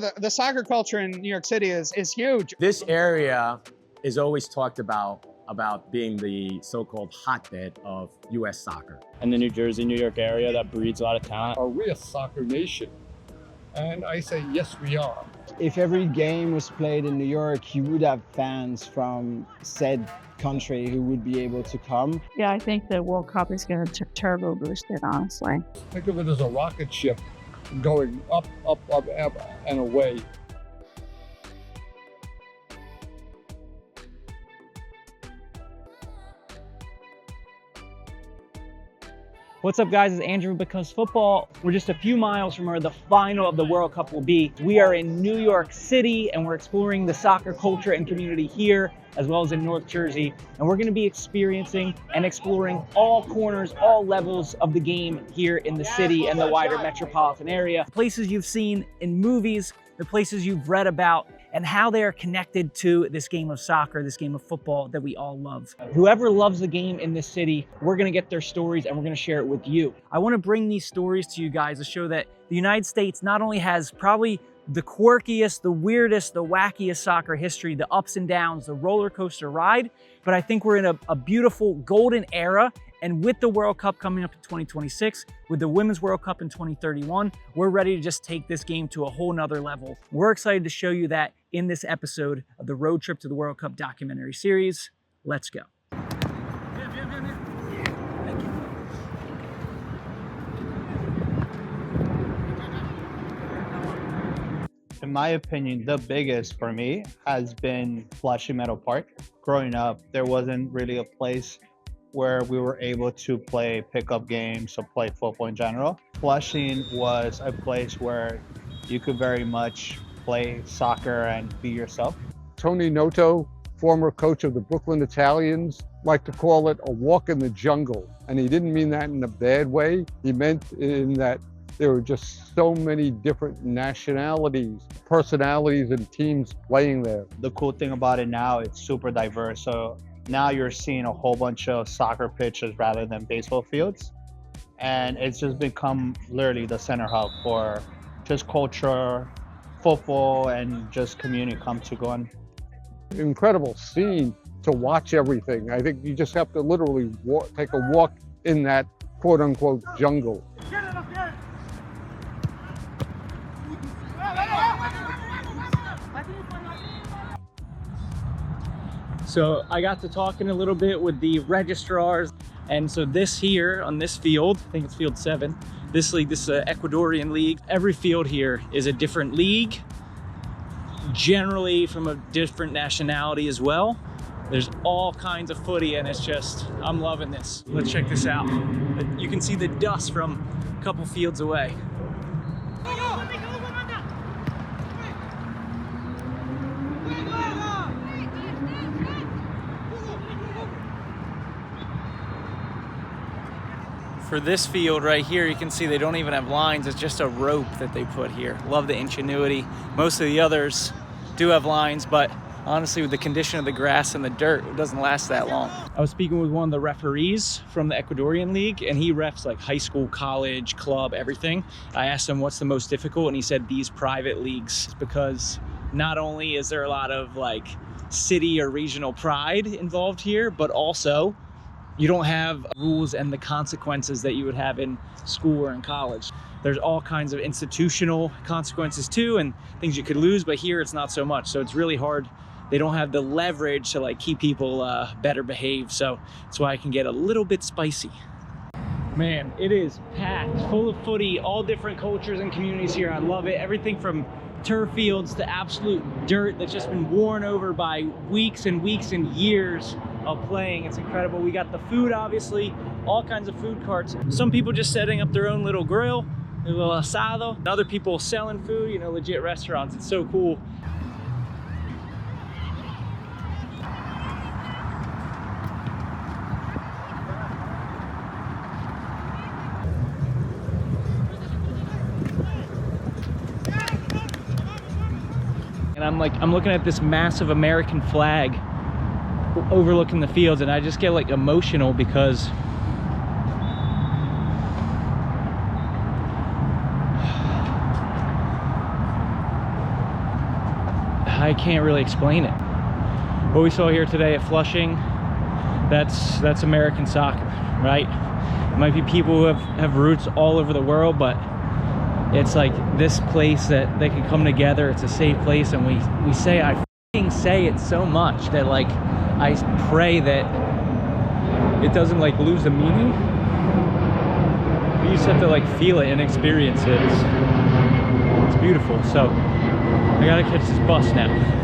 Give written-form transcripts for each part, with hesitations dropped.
The soccer culture in New York City is huge. This area is always talked about being the so-called hotbed of U.S. soccer. In the New Jersey, New York area that breeds a lot of talent. Are we a soccer nation? And I say, yes, we are. If every game was played in New York, you would have fans from said country who would be able to come. Yeah, I think the World Cup is going to turbo boost it, honestly. Think of it as a rocket ship going up, up, up, up, and away. What's up, guys? It's Andrew Because Football. We're just a few miles from where the final of the World Cup will be. We are in New York City, and we're exploring the soccer culture and community here, as well as in North Jersey. And we're going to be experiencing and exploring all corners, all levels of the game here in the city and the wider metropolitan area. Places you've seen in movies, the places you've read about, and how they are connected to this game of soccer, this game of football that we all love. Whoever loves the game in this city, we're gonna get their stories and we're gonna share it with you. I wanna bring these stories to you guys to show that the United States not only has probably the quirkiest, the weirdest, the wackiest soccer history, the ups and downs, the roller coaster ride, but I think we're in a beautiful golden era. And with the World Cup coming up in 2026, with the Women's World Cup in 2031, we're ready to just take this game to a whole nother level. We're excited to show you that in this episode of the Road Trip to the World Cup documentary series. Let's go. In my opinion, the biggest for me has been Flushing Meadow Park. Growing up, there wasn't really a place where we were able to play pickup games or play football in general. Flushing was a place where you could very much play soccer and be yourself. Tony Noto, former coach of the Brooklyn Italians, liked to call it a walk in the jungle. And he didn't mean that in a bad way. He meant in that there were just so many different nationalities, personalities, and teams playing there. The cool thing about it now, it's super diverse. So now you're seeing a whole bunch of soccer pitches rather than baseball fields. And it's just become literally the center hub for just culture, football, and just community come to go on. Incredible scene to watch everything. I think you just have to literally take a walk in that quote unquote jungle. So I got to talking a little bit with the registrars. And so this here on this field, I think it's field 7, this league, this is an Ecuadorian league. Every field here is a different league, generally from a different nationality as well. There's all kinds of footy and it's just, I'm loving this. Let's check this out. You can see the dust from a couple fields away. For this field right here, you can see they don't even have lines. It's just a rope that they put here. Love the ingenuity. Most of the others do have lines, but honestly, with the condition of the grass and the dirt, it doesn't last that long. I was speaking with one of the referees from the Ecuadorian League, and he refs like high school, college, club, everything. I asked him what's the most difficult, and he said these private leagues, because not only is there a lot of like city or regional pride involved here, but also you don't have rules and the consequences that you would have in school or in college. There's all kinds of institutional consequences too, and things you could lose, but here it's not so much. So it's really hard. They don't have the leverage to like keep people better behaved. So that's why I can get a little bit spicy. Man, it is packed, full of footy, all different cultures and communities here. I love it. Everything from turf fields to absolute dirt that's just been worn over by weeks and weeks and years of playing. It's incredible. We got the food, obviously, all kinds of food carts. Some people just setting up their own little grill, a little asado. And other people selling food, you know, legit restaurants. It's so cool. And I'm looking at this massive American flag overlooking the fields, and I just get like emotional because I can't really explain it. What we saw here today at Flushing, that's American soccer, right? It might be people who have roots all over the world, but it's like this place that they can come together. It's a safe place, and we say, I f***ing say it so much that like I pray that it doesn't like lose the meaning. You just have to like feel it and experience it. It's beautiful. So I gotta catch this bus now.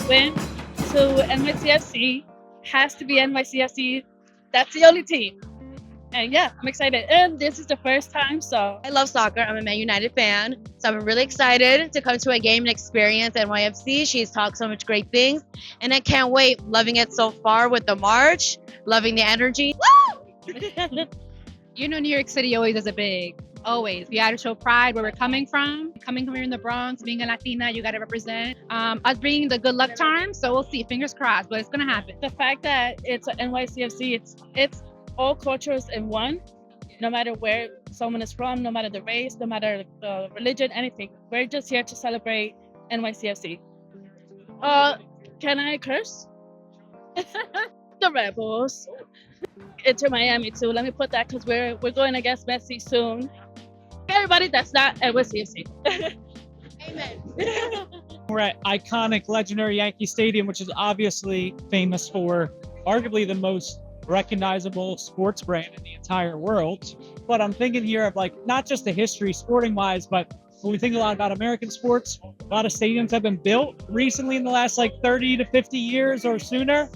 Win to NYCFC. Has to be NYCFC. That's the only team. And yeah, I'm excited. And this is the first time, so. I love soccer. I'm a Man United fan. So I'm really excited to come to a game and experience NYFC. She's talked so much great things. And I can't wait. Loving it so far with the march. Loving the energy. Woo! You know, New York City always does it big. Always. We gotta show pride where we're coming from. Coming from here in the Bronx, being a Latina, you gotta represent. Us bringing the good luck charm, so we'll see. Fingers crossed, but it's gonna happen. The fact that it's an NYCFC, it's all cultures in one. No matter where someone is from, no matter the race, no matter the religion, anything. We're just here to celebrate NYCFC. Can I curse? The Rebels. Into Miami too. Let me put that because we're going against Messi soon. Everybody that's not NYCFC. Amen. We're at iconic, legendary Yankee Stadium, which is obviously famous for arguably the most recognizable sports brand in the entire world. But I'm thinking here of like not just the history sporting wise, but when we think a lot about American sports, a lot of stadiums have been built recently in the last like 30 to 50 years or sooner.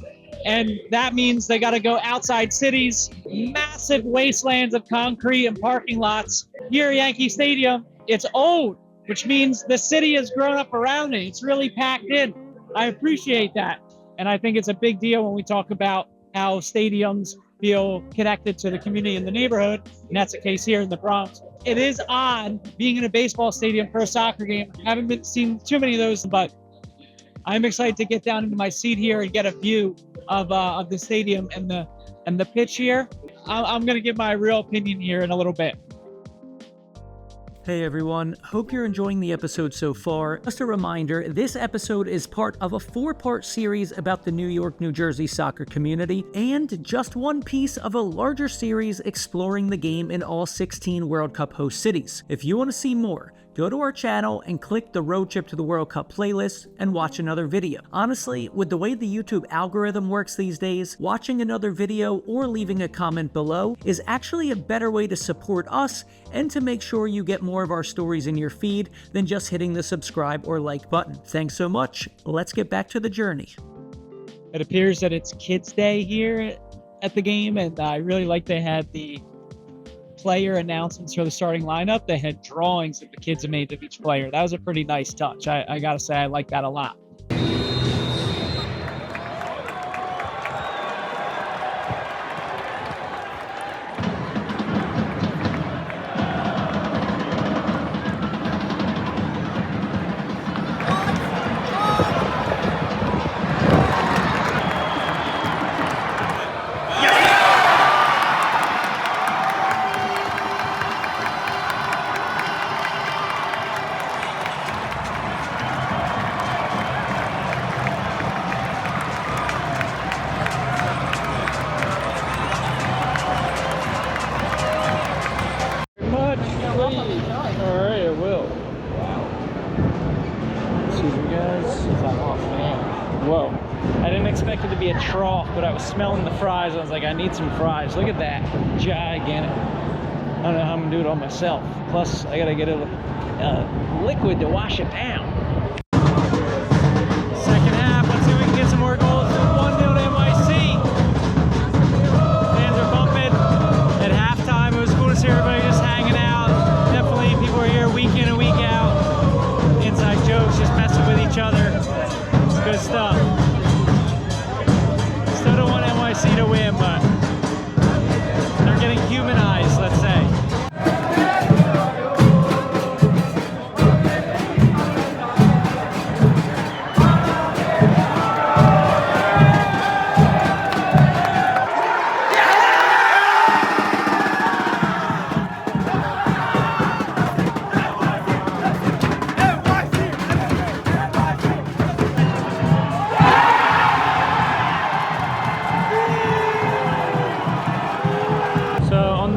And that means they got to go outside cities, massive wastelands of concrete and parking lots. Here at Yankee Stadium, it's old, which means the city has grown up around it. It's really packed in. I appreciate that. And I think it's a big deal when we talk about how stadiums feel connected to the community in the neighborhood. And that's the case here in the Bronx. It is odd being in a baseball stadium for a soccer game. I haven't seen too many of those, but I'm excited to get down into my seat here and get a view of the stadium and the pitch here. I'm going to give my real opinion here in a little bit. Hey everyone, hope you're enjoying the episode so far. Just a reminder, this episode is part of a 4-part series about the New York, New Jersey soccer community, and just one piece of a larger series exploring the game in all 16 World Cup host cities. If you want to see more, go to our channel and click the Road Trip to the World Cup playlist and watch another video. Honestly, with the way the YouTube algorithm works these days, watching another video or leaving a comment below is actually a better way to support us and to make sure you get more of our stories in your feed than just hitting the subscribe or like button. Thanks so much. Let's get back to the journey. It appears that it's Kids Day here at the game, and I really like they had the player announcements for the starting lineup. They had drawings that the kids have made of each player. That was a pretty nice touch. I gotta say, I like that a lot. Whoa. I didn't expect it to be a trough, but I was smelling the fries. I was like, I need some fries. Look at that. Gigantic. I don't know how I'm going to do it all myself. Plus, I got to get a liquid to wash it down. Second half. Let's see if we can get some more goals. 1-0 to NYC. Fans are bumping. At halftime, it was cool to see everybody just hanging out. Definitely, people are here week in and week out. Inside jokes, just messing with each other. Good stuff. Still don't want NYC to win, but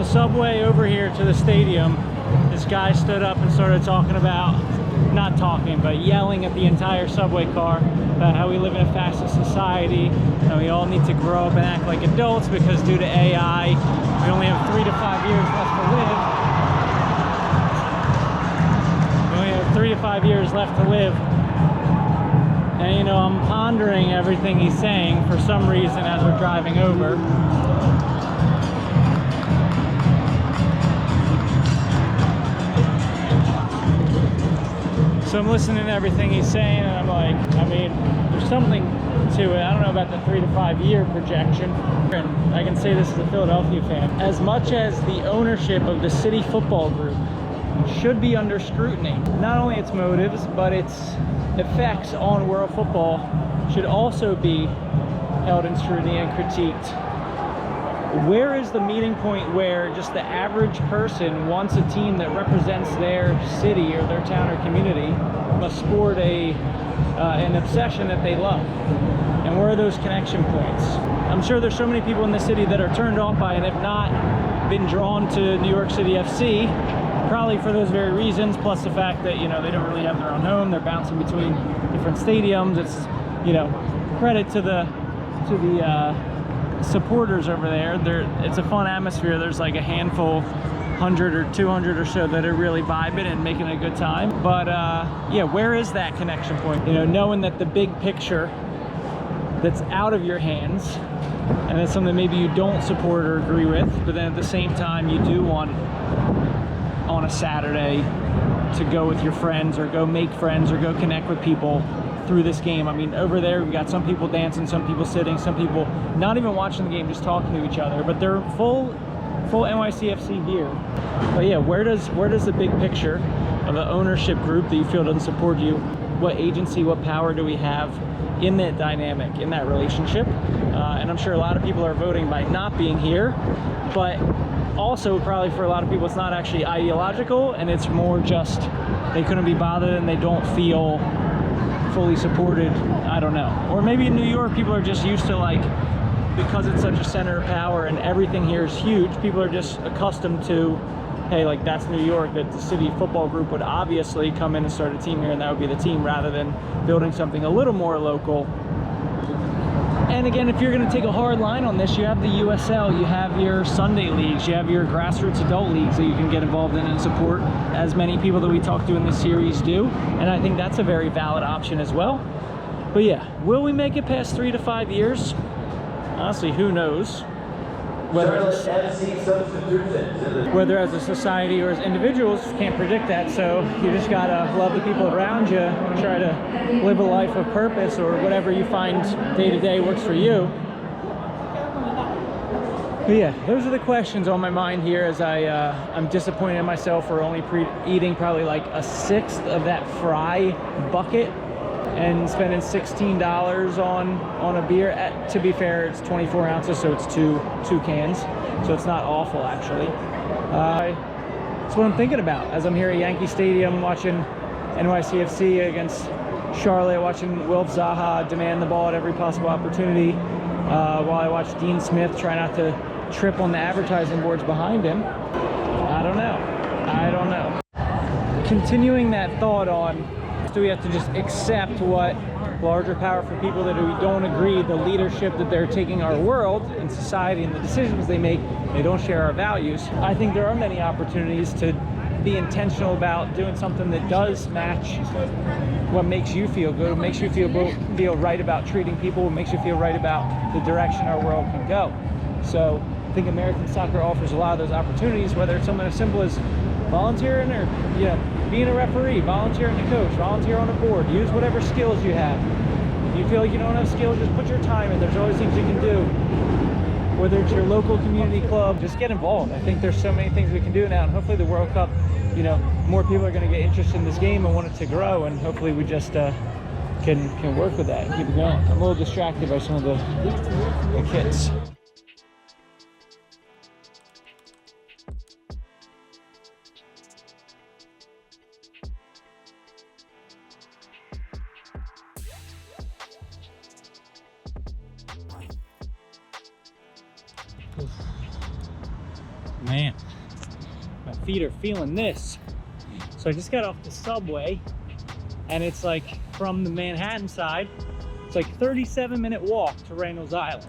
subway over here to the stadium, this guy stood up and started talking about, not talking, but yelling at the entire subway car about how we live in a fascist society and we all need to grow up and act like adults because due to AI, we only have 3 to 5 years left to live. We only have 3 to 5 years left to live. And you know, I'm pondering everything he's saying for some reason as we're driving over. So I'm listening to everything he's saying and I'm like, I mean, there's something to it. I don't know about the 3 to 5 year projection. And I can say this as a Philadelphia fan. As much as the ownership of the City Football Group should be under scrutiny, not only its motives, but its effects on world football should also be held in scrutiny and critiqued. Where is the meeting point where just the average person wants a team that represents their city or their town or community must sport an obsession that they love? And where are those connection points? I'm sure there's so many people in the city that are turned off by it and have not been drawn to New York City FC, probably for those very reasons, plus the fact that, you know, they don't really have their own home. They're bouncing between different stadiums. It's, you know, credit to the supporters over there. It's a fun atmosphere. There's like a handful, 100 or 200 or so that are really vibing and making a good time. But yeah, where is that connection point? You know, knowing that the big picture that's out of your hands, and it's something maybe you don't support or agree with, but then at the same time you do want on a Saturday to go with your friends or go make friends or go connect with people through this game. I mean, over there we've got some people dancing, some people sitting, some people not even watching the game, just talking to each other, but they're full NYCFC gear. But yeah, where does the big picture of the ownership group that you feel doesn't support you, what agency, what power do we have in that dynamic, in that relationship? And I'm sure a lot of people are voting by not being here, but also probably for a lot of people it's not actually ideological, and it's more just they couldn't be bothered and they don't feel fully supported. I don't know. Or maybe in New York people are just used to, like, because it's such a center of power and everything here is huge, people are just accustomed to, hey, like, that's New York, that the City Football Group would obviously come in and start a team here and that would be the team, rather than building something a little more local. And again, if you're going to take a hard line on this, you have the USL, you have your Sunday leagues, you have your grassroots adult leagues that you can get involved in and support, as many people that we talk to in this series do. And I think that's a very valid option as well. But yeah, will we make it past 3 to 5 years? Honestly, who knows? Whether as a society or as individuals, can't predict that. So you just gotta love the people around you, try to live a life of purpose, or whatever you find day to day works for you. But yeah, those are the questions on my mind here, as I'm disappointed in myself for only eating probably like a sixth of that fry bucket and spending $16 on a beer. To be fair, it's 24 ounces, so it's two cans, so it's not awful actually. That's what I'm thinking about as I'm here at Yankee Stadium watching NYCFC against Charlotte, watching Wilf Zaha demand the ball at every possible opportunity, while I watch Dean Smith try not to trip on the advertising boards behind him. I don't know. Continuing that thought on, do we have to just accept what larger powerful people that we don't agree, the leadership that they're taking our world and society and the decisions they make, they don't share our values? I think there are many opportunities to be intentional about doing something that does match what makes you feel good, what makes you feel right about treating people, what makes you feel right about the direction our world can go. So I think American soccer offers a lot of those opportunities, whether it's something as simple as volunteering or being a referee, volunteering to coach, volunteer on a board, use whatever skills you have. If you feel like you don't have skills, just put your time in. There's always things you can do. Whether it's your local community club, just get involved. I think there's so many things we can do now, and hopefully the World Cup, more people are going to get interested in this game and want it to grow, and hopefully we just can work with that and keep it going. I'm a little distracted by some of the kits. Man, my feet are feeling this. So I just got off the subway, and it's like from the Manhattan side, it's like 37-minute walk to Randall's Island.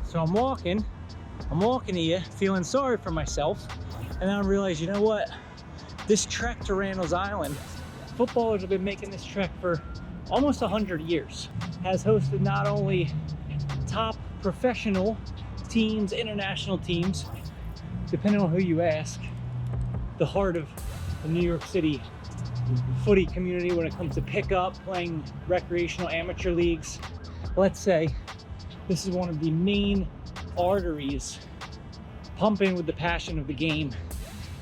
So I'm walking here, feeling sorry for myself, and then I realized, you know what? This trek to Randall's Island, footballers have been making this trek for almost 100 years. Has hosted not only top professional teams, international teams, depending on who you ask, the heart of the New York City footy community when it comes to pickup, playing recreational amateur leagues. Let's say this is one of the main arteries pumping with the passion of the game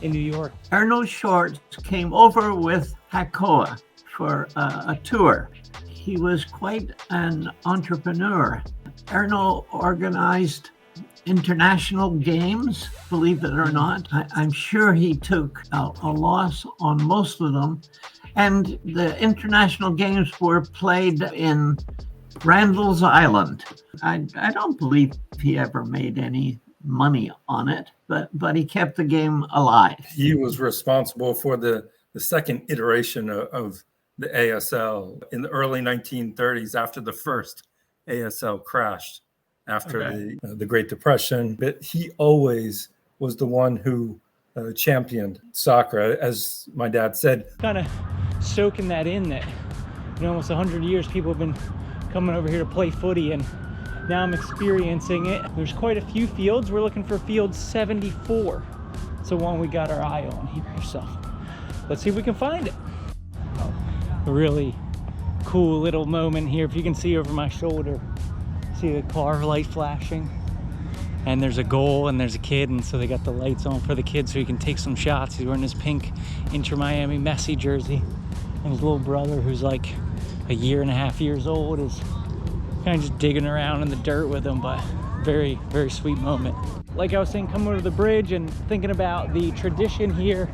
in New York. Erno Schwarz came over with Hakoa for a tour. He was quite an entrepreneur. Erno organized international games, believe it or not. I'm sure he took a loss on most of them. And the international games were played in Randall's Island. I don't believe he ever made any money on it, but he kept the game alive. He was responsible for the second iteration of the ASL in the early 1930s after the first ASL crashed after the Great Depression. But he always was the one who championed soccer. As my dad said, kind of soaking that in, that almost 100 years people have been coming over here to play footy, and now I'm experiencing it. There's quite a few fields. We're looking for field 74. It's the one we got our eye on here, so let's see if we can find it. A really cool little moment here. If you can see over my shoulder, see the car light flashing, and there's a goal and there's a kid, and so they got the lights on for the kid so he can take some shots. He's wearing his pink Inter Miami Messi jersey, and his little brother, who's like a year and a half years old, is kind of just digging around in the dirt with him. But very, very sweet moment. Like I was saying, coming over the bridge and thinking about the tradition here,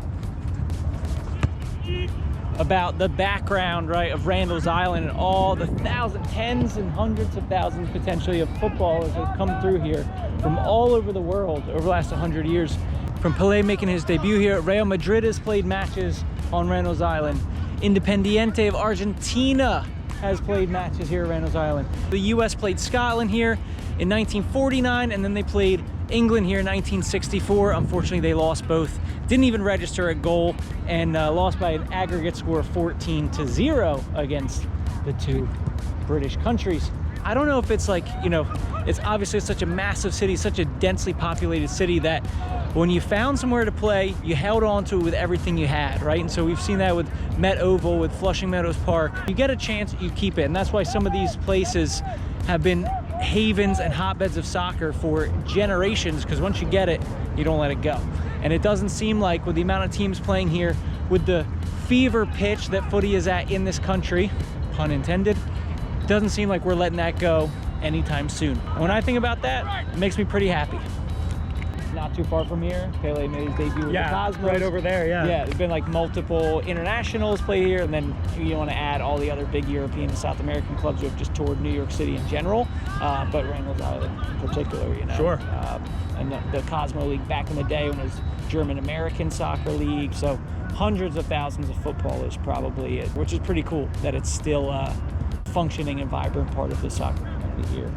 about the background, right, of Randall's Island and all the tens and hundreds of thousands potentially of footballers that have come through here from all over the world over the last 100 years. From Pele making his debut here, Real Madrid has played matches on Randall's Island. Independiente of Argentina has played matches here at Randall's Island. The US played Scotland here in 1949, and then they played England here in 1964. Unfortunately, they lost both. Didn't even register a goal, and lost by an aggregate score of 14-0 against the two British countries. I don't know if it's like, it's obviously such a massive city, such a densely populated city, that when you found somewhere to play, you held on to it with everything you had, right? And so we've seen that with Met Oval, with Flushing Meadows Park. You get a chance, you keep it. And that's why some of these places have been havens and hotbeds of soccer for generations, because once you get it, you don't let it go. And it doesn't seem like, with the amount of teams playing here, with the fever pitch that footy is at in this country, pun intended, doesn't seem like we're letting that go anytime soon. When I think about that, it makes me pretty happy. Not too far from here, Pele made his debut with the Cosmos. Right over there, yeah. Yeah, there's been like multiple internationals play here, and then you want to add all the other big European and South American clubs who have just toured New York City in general, but Randall's Island in particular, Sure. And the Cosmo League back in the day when it was German-American Soccer League, so hundreds of thousands of footballers probably, which is pretty cool that it's still a functioning and vibrant part of the soccer community here.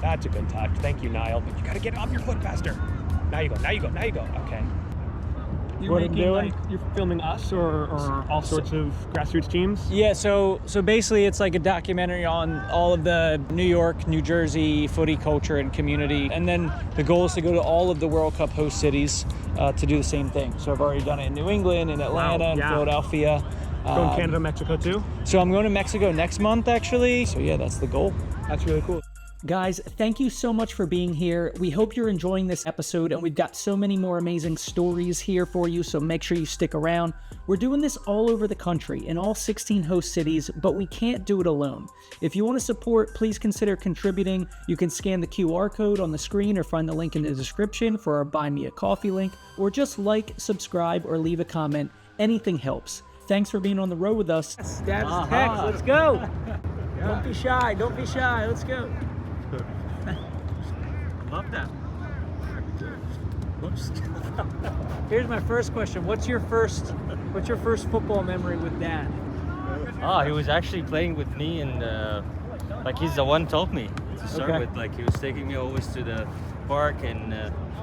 That's a good touch. Thank you, Niall. But you gotta get off your foot faster. Now you go, now you go, now you go. Okay. You're filming us or all sorts of grassroots teams? Yeah, so basically it's like a documentary on all of the New York, New Jersey footy culture and community. And then the goal is to go to all of the World Cup host cities to do the same thing. So I've already done it in New England, in Atlanta, in Philadelphia. Going to Canada, Mexico too? So I'm going to Mexico next month, actually. So yeah, that's the goal. That's really cool. Guys, thank you so much for being here. We hope you're enjoying this episode, and we've got so many more amazing stories here for you, so make sure you stick around. We're doing this all over the country, in all 16 host cities, but we can't do it alone. If you want to support, please consider contributing. You can scan the QR code on the screen or find the link in the description for our Buy Me a Coffee link, or just like, subscribe, or leave a comment. Anything helps. Thanks for being on the road with us. Status text, let's go. Don't be shy, let's go. Love that. Oops. Here's my first question. What's your first football memory with Dad? Oh, he was actually playing with me, and like he's the one taught me to start with. Like he was taking me always to the park and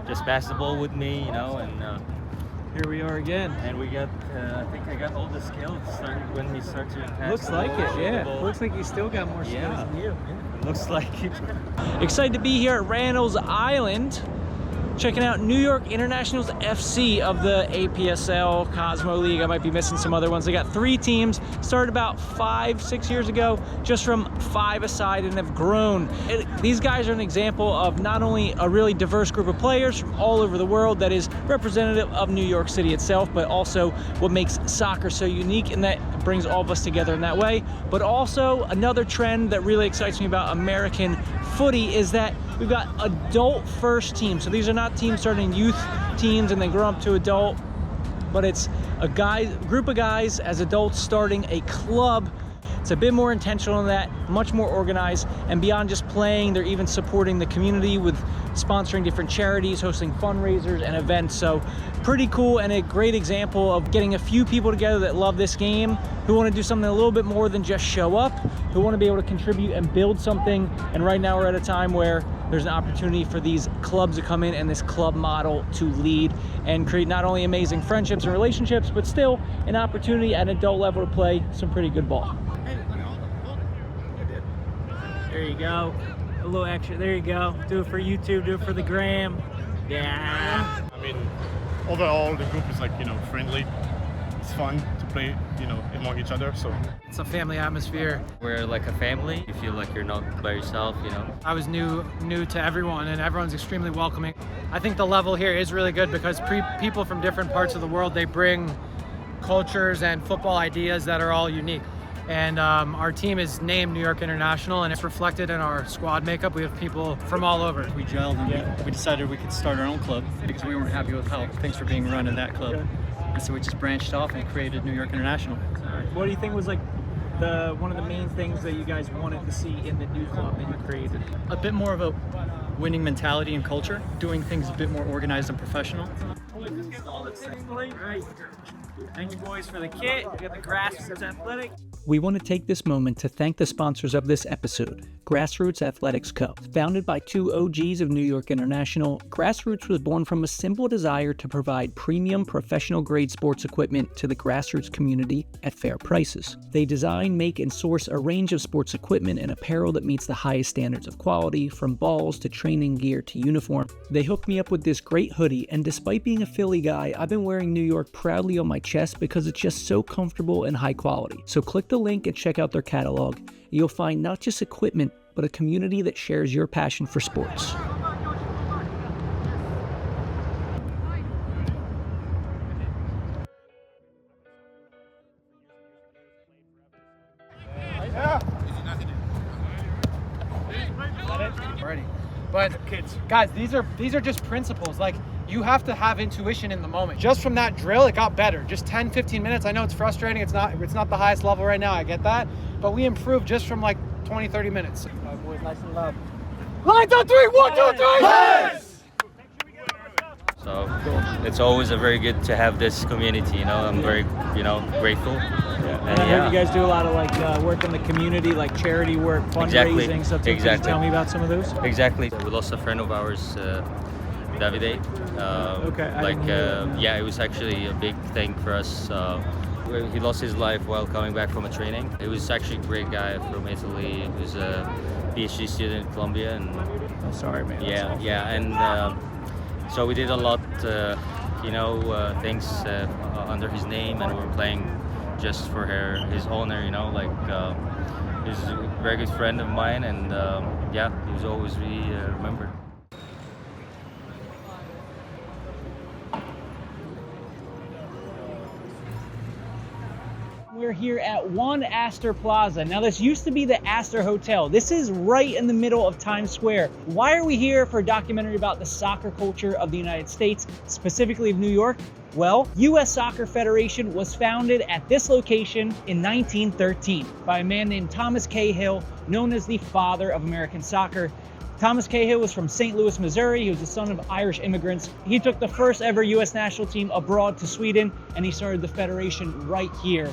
just pass the ball with me, you know. And here we are again. And we got, I think I got all the skills when he started to pass. Looks like it, yeah. Looks like you still got more skills than you. It looks like it. Excited to be here at Randall's Island, checking out New York Internationals FC of the APSL Cosmo League. I might be missing some other ones. They got 3 teams, started about 5-6 years ago, just from 5 aside, and have grown. These guys are an example of not only a really diverse group of players from all over the world that is representative of New York City itself, but also what makes soccer so unique, and that brings all of us together in that way. But also another trend that really excites me about American footy is that we've got adult first teams. So these are not teams starting youth teams and then grow up to adult, but it's a group of guys as adults starting a club. It's a bit more intentional than that, much more organized, and beyond just playing, they're even supporting the community with sponsoring different charities, hosting fundraisers and events. So pretty cool, and a great example of getting a few people together that love this game, who want to do something a little bit more than just show up, who want to be able to contribute and build something. And right now we're at a time where there's an opportunity for these clubs to come in and this club model to lead and create not only amazing friendships and relationships, but still an opportunity at an adult level to play some pretty good ball. There you go. A little extra. There you go. Do it for YouTube. Do it for the gram. Yeah. I mean, overall, the group is like, friendly. It's fun to play, among each other. So it's a family atmosphere. We're like a family. You feel like you're not by yourself, I was new to everyone, and everyone's extremely welcoming. I think the level here is really good because people from different parts of the world, they bring cultures and football ideas that are all unique. And our team is named New York International, and it's reflected in our squad makeup. We have people from all over. We gelled, and we decided we could start our own club because we weren't happy with how things were being run in that club. And so we just branched off and created New York International. What do you think was like one of the main things that you guys wanted to see in the new club that you created? A bit more of a winning mentality and culture, doing things a bit more organized and professional. Thank you, boys, for the kit. We got the Grassroots Athletic. We want to take this moment to thank the sponsors of this episode, Grassroots Athletics Co. Founded by 2 OGs of New York International, Grassroots was born from a simple desire to provide premium professional-grade sports equipment to the grassroots community at fair prices. They design, make, and source a range of sports equipment and apparel that meets the highest standards of quality, from balls to training gear to uniform. They hooked me up with this great hoodie, and despite being a Philly guy, I've been wearing New York proudly on my chest because it's just so comfortable and high quality. So click the link and check out their catalog. You'll find not just equipment, but a community that shares your passion for sports. Already. But guys, these are just principles. Like, you have to have intuition in the moment. Just from that drill, it got better. Just 10-15 minutes. I know it's frustrating. It's not the highest level right now. I get that. But we improved just from like 20-30 minutes. Boys, nice and loud. Lines on 3, 1, 2, 3. Yes! So it's always a very good to have this community. I'm very, grateful. And I heard you guys do a lot of like work in the community, like charity work, fundraising. So can you tell me about some of those? Exactly. We lost a friend of ours, Davide. Okay. It was actually a big thing for us. He lost his life while coming back from a training. He was actually a great guy from Italy. He was a PhD student in Columbia. And I'm sorry, man. Yeah. And so we did a lot, things under his name, and we were playing just for his honor. He's a very good friend of mine, and he was always really remembered. We're here at One Astor Plaza. Now, this used to be the Astor Hotel. This is right in the middle of Times Square. Why are we here for a documentary about the soccer culture of the United States, specifically of New York? Well, U.S. Soccer Federation was founded at this location in 1913 by a man named Thomas Cahill, known as the father of American soccer. Thomas Cahill was from St. Louis, Missouri. He was the son of Irish immigrants. He took the first ever U.S. national team abroad to Sweden, and he started the federation right here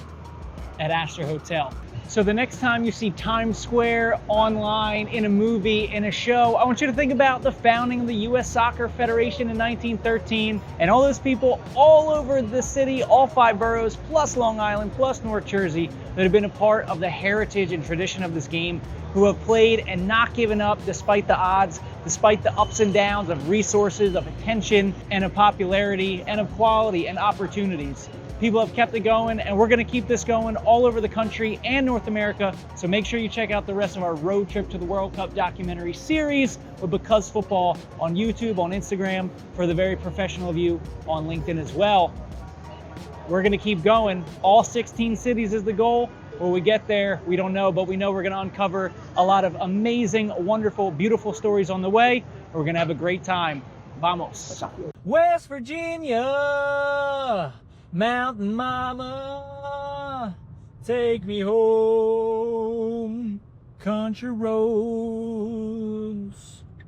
at Astor Hotel. So the next time you see Times Square online, in a movie, in a show, I want you to think about the founding of the U.S. Soccer Federation in 1913 and all those people all over the city, all 5 boroughs, plus Long Island, plus North Jersey, that have been a part of the heritage and tradition of this game, who have played and not given up despite the odds, despite the ups and downs of resources, of attention, and of popularity, and of quality and opportunities. People have kept it going, and we're going to keep this going all over the country and North America. So make sure you check out the rest of our Road Trip to the World Cup documentary series with Because Football on YouTube, on Instagram, for the very professional view on LinkedIn as well. We're going to keep going. All 16 cities is the goal. Will we get there? We don't know, but we know we're going to uncover a lot of amazing, wonderful, beautiful stories on the way. We're going to have a great time. Vamos. West Virginia, Mountain Mama, take me home, country roads.